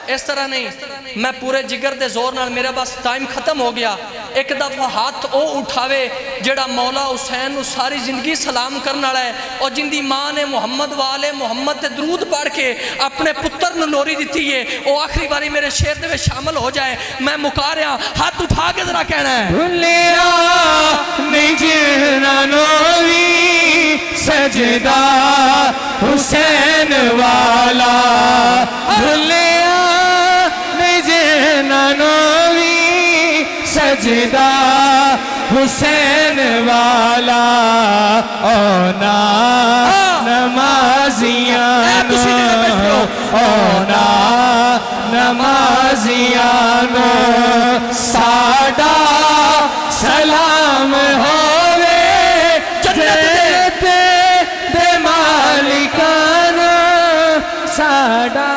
اس طرح نہیں میں پورے جگر دے زور نال میرا بس ٹائم ختم ہو گیا ایک دفعہ ہاتھ او اٹھاوے جڑا مولا حسین نو ساری زندگی سلام کرنا ہے اور جن دی ماں نے محمد والے محمد تے درود پڑھ کے اپنے پتر نو لوری دیتی ہے وہ آخری باری میرے شیر دے شامل ہو جائے میں مکا رہا ہاتھ اٹھا کے ذرا کہنا ہے بھلیا نہیں جینا نوی سجدہ حسین والا بھلیا نہیں جینا نوی سجدہ حسین والا اونا نمازیاں اونا نمازیاں ساڈا سلام ہووے جنت دے مالکان ساڈا